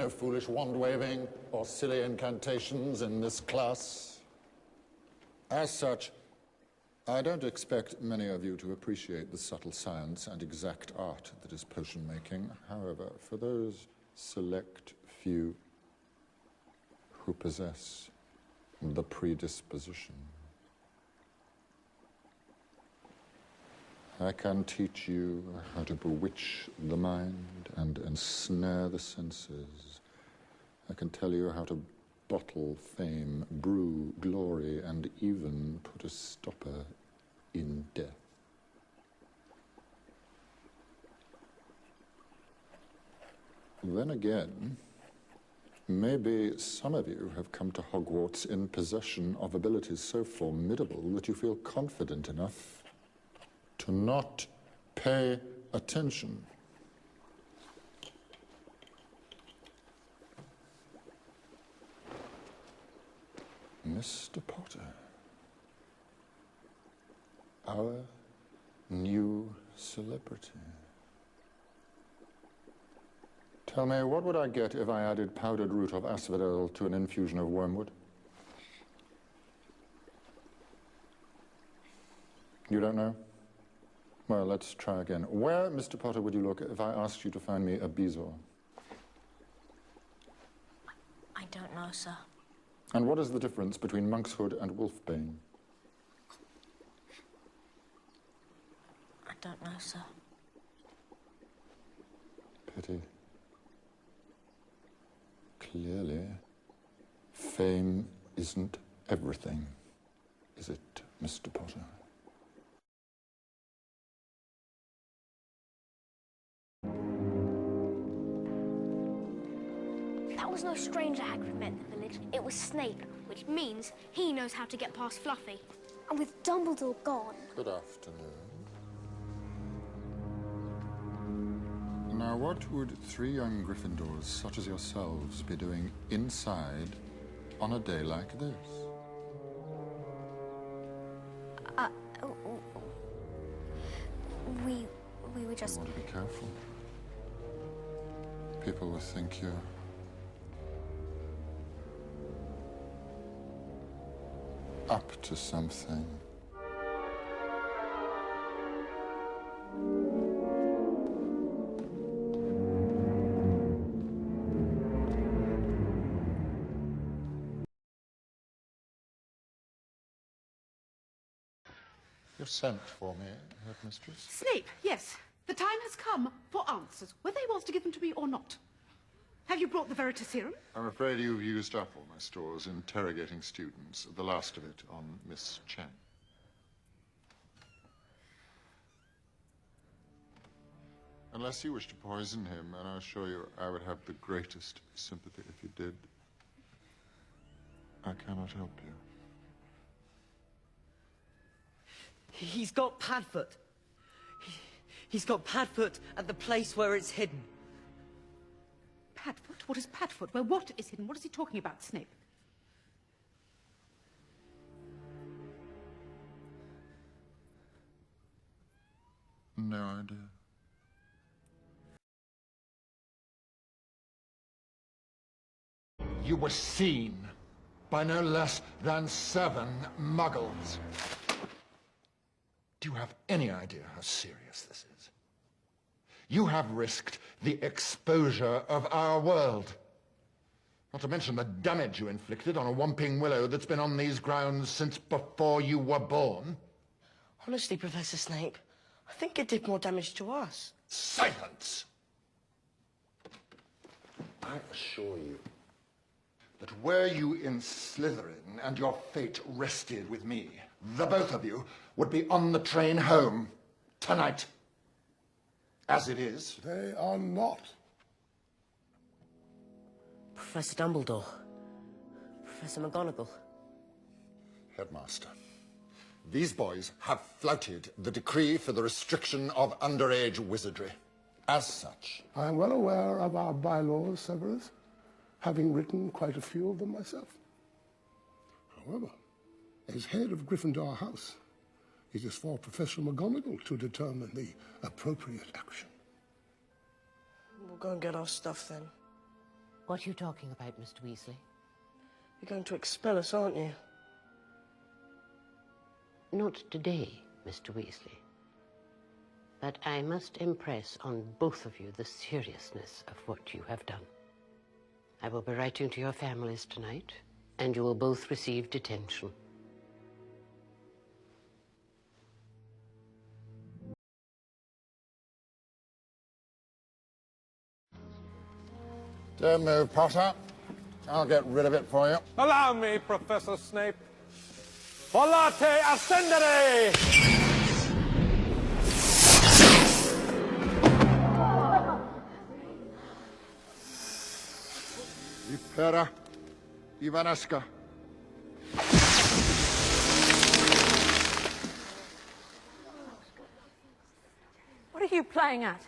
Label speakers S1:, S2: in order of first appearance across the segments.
S1: no foolish wand-waving or silly incantations in this class. As such, I don't expect many of you to appreciate the subtle science and exact art that is potion-making. However, for those select few who possess the predisposition, I can teach you how to bewitch the mind and ensnare the senses. I can tell you how to bottle fame, brew glory, and even put a stopper in death. Then again, maybe some of you have come to Hogwarts in possession of abilities so formidable that you feel confident enough to not pay attention. Mr. Potter, our new celebrity. Tell me, what would I get if I added powdered root of asphodel to an infusion of wormwood? You don't know? Well, let's try again. Where, Mr. Potter, would you look if I asked you to find me a bezoar?
S2: I don't know, sir.
S1: And what is the difference between monkshood and wolfbane?
S2: I don't know, sir.
S1: Pity. Clearly, fame isn't everything, is it, Mr. Potter?
S3: That was no stranger Hagrid met in the village. It was Snape, which means he knows how to get past Fluffy. And with Dumbledore gone...
S1: Good afternoon. Now, what would 3 young Gryffindors such as yourselves be doing inside on a day like this?
S3: We were just...
S1: You want to be careful. People will think you're up to something. You've sent for me, Headmistress.
S4: Snape, yes. The time has come for answers, whether he wants to give them to me or not. Have you brought the Veritaserum?
S1: I'm afraid you've used up all my stores interrogating students, the last of it on Miss Chang. Unless you wish to poison him, and I assure you I would have the greatest sympathy if you did, I cannot help you.
S5: He's got Padfoot. He's got Padfoot at the place where it's hidden.
S4: Padfoot? What is Padfoot? Where what is hidden? What is he talking about, Snape?
S1: No idea. You were seen by no less than 7 muggles. Do you have any idea how serious this is? You have risked the exposure of our world. Not to mention the damage you inflicted on a Whomping Willow that's been on these grounds since before you were born.
S5: Honestly, Professor Snape, I think it did more damage to us.
S1: Silence! I assure you that were you in Slytherin and your fate rested with me, the both of you would be on the train home tonight. As it is...
S6: They are not.
S5: Professor Dumbledore. Professor McGonagall.
S1: Headmaster, these boys have flouted the decree for the restriction of underage wizardry. As such...
S6: I am well aware of our bylaws, Severus, having written quite a few of them myself. However, as head of Gryffindor House, it is for Professor McGonagall to determine the appropriate action.
S5: We'll go and get our stuff then.
S7: What are you talking about, Mr. Weasley?
S8: You're going to expel us, aren't you?
S7: Not today, Mr. Weasley. But I must impress on both of you the seriousness of what you have done. I will be writing to your families tonight, and you will both receive detention.
S1: Don't move, Potter. I'll get rid of it for you.
S9: Allow me, Professor Snape. Volate ascendere!
S1: Impera Ivanesca.
S10: What are you playing at?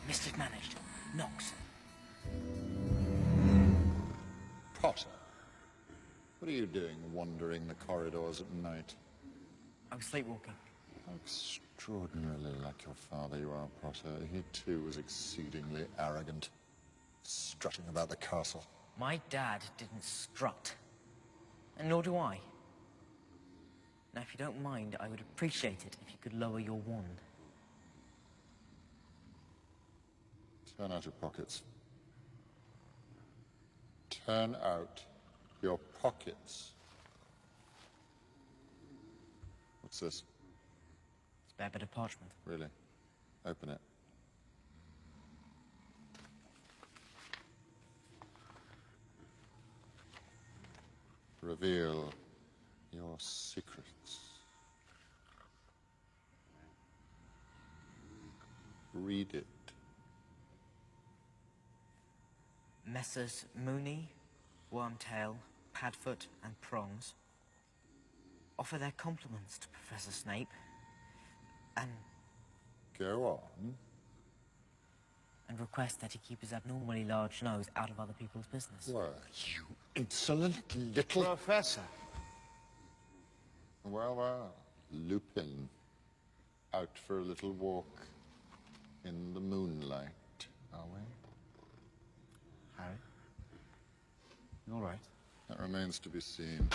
S5: Mismanaged. Knox.
S1: Potter, what are you doing wandering the corridors at night?
S5: I was sleepwalking.
S1: How extraordinarily like your father you are, Potter. He too was exceedingly arrogant, strutting about the castle.
S5: My dad didn't strut. And nor do I. Now, if you don't mind, I would appreciate it if you could lower your wand.
S1: Turn out your pockets. Turn out your pockets. What's this?
S5: It's a bare bit of parchment.
S1: Really? Open it. Reveal your secrets. Read it.
S5: Messrs. Mooney, Wormtail, Padfoot, and Prongs offer their compliments to Professor Snape, and...
S1: Go on.
S5: And request that he keep his abnormally large nose out of other people's business.
S1: Well, you insolent little...
S11: Professor.
S1: Well, well. Lupin. Out for a little walk in the moonlight, are we?
S11: Harry? You all right?
S1: That remains to be seen.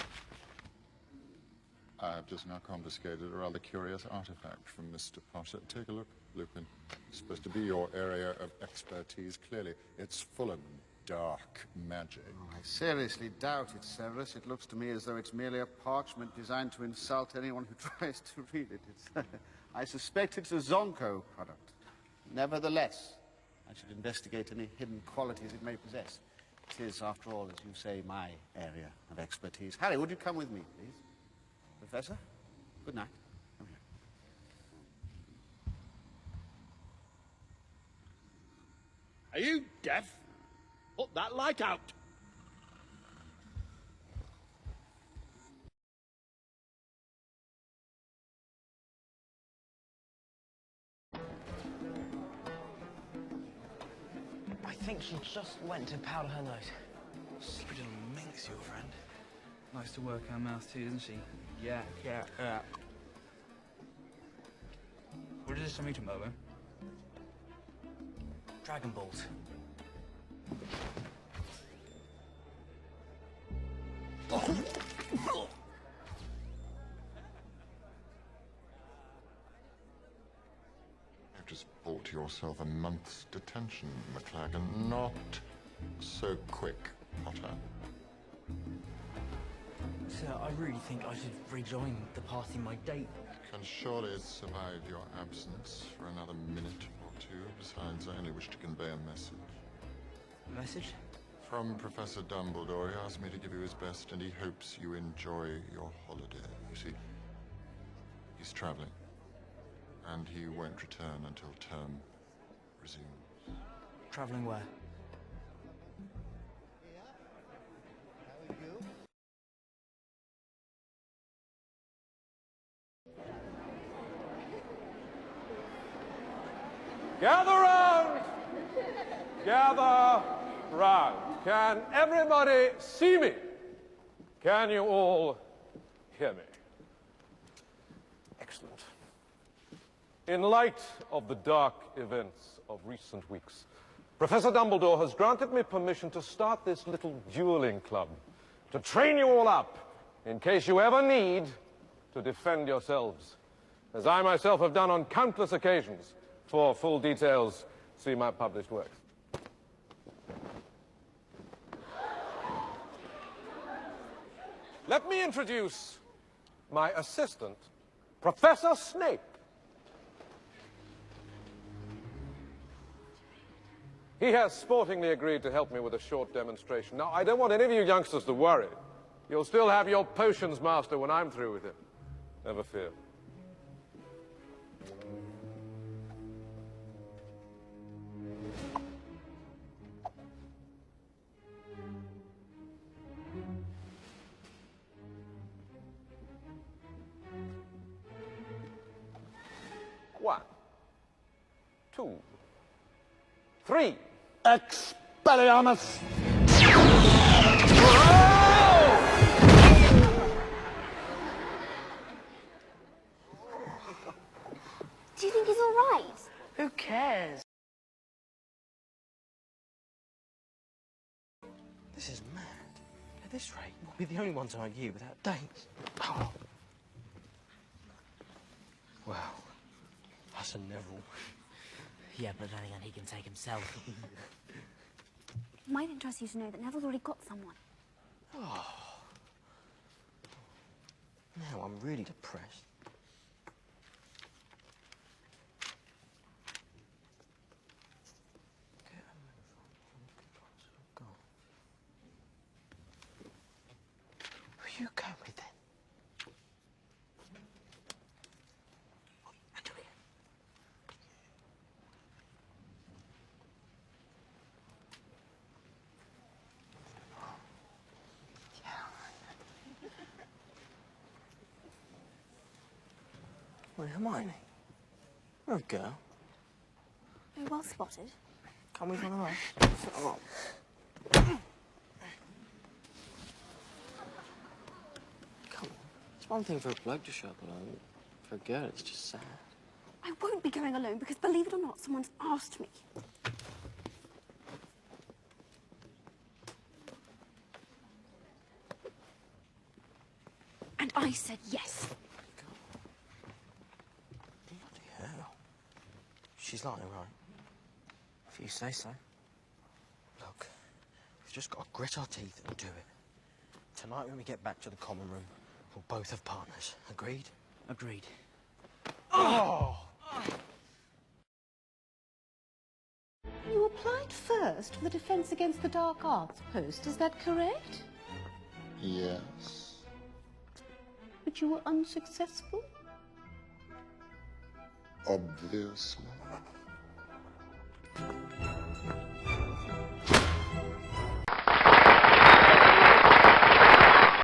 S1: I have just now confiscated a rather curious artifact from Mr. Potter. Take a look, Lupin. It's supposed to be your area of expertise. Clearly, it's full of dark magic.
S11: Oh, I seriously doubt it, Severus. It looks to me as though it's merely a parchment designed to insult anyone who tries to read it. I suspect it's a Zonko product. Nevertheless, I should investigate any hidden qualities it may possess. It is, after all, as you say, my area of expertise. Harry, would you come with me, please? Professor, good night. Come here.
S9: Are you deaf? Put that light out.
S5: I think she just went to powder her nose.
S12: Slippery little minx, your friend. Likes to work her mouth too, doesn't she? Yeah. What is this to me tomorrow?
S5: Dragon Balls.
S1: You've just bought yourself a month's detention, McLagan. Not so quick, Potter.
S5: Sir, I really think I should rejoin the party my date.
S1: Can surely survive your absence for another minute or two. Besides, I only wish to convey a message.
S5: A message?
S1: From Professor Dumbledore. He asked me to give you his best, and he hopes you enjoy your holiday. You see, he's traveling, and he won't return until term resumes.
S5: Traveling where?
S9: Gather round! Gather round. Can everybody see me? Can you all hear me? Excellent. In light of the dark events of recent weeks, Professor Dumbledore has granted me permission to start this little dueling club, to train you all up in case you ever need to defend yourselves, as I myself have done on countless occasions. For full details, see my published works. Let me introduce my assistant, Professor Snape. He has sportingly agreed to help me with a short demonstration. Now, I don't want any of you youngsters to worry. You'll still have your potions master when I'm through with him. Never fear. One, two, three.
S1: Expelliarmus!
S3: Do you think he's all right?
S8: Who cares? This is mad. At this rate, we'll be the only ones on you without dates. Oh. Well, us and Neville.
S5: Yeah, but then again, he can take himself.
S3: It might interest you to know that Neville's already got someone.
S8: Oh. Now I'm really depressed. Who you go with then? Well, Hermione, you're a girl.
S3: Oh, well spotted.
S8: Come with one of us. Oh. Come on. It's one thing for a bloke to show up alone. For a girl, it's just sad.
S3: I won't be going alone because, believe it or not, someone's asked me. And I said yes.
S8: Bloody hell. She's lying, right? If you say so. Look, we've just got to grit our teeth and do it. Tonight when we get back to the common room, we'll both have partners. Agreed?
S5: Agreed.
S8: Oh!
S4: You applied first for the Defence Against the Dark Arts post, is that correct?
S1: Yes.
S4: But you were unsuccessful?
S1: Obviously.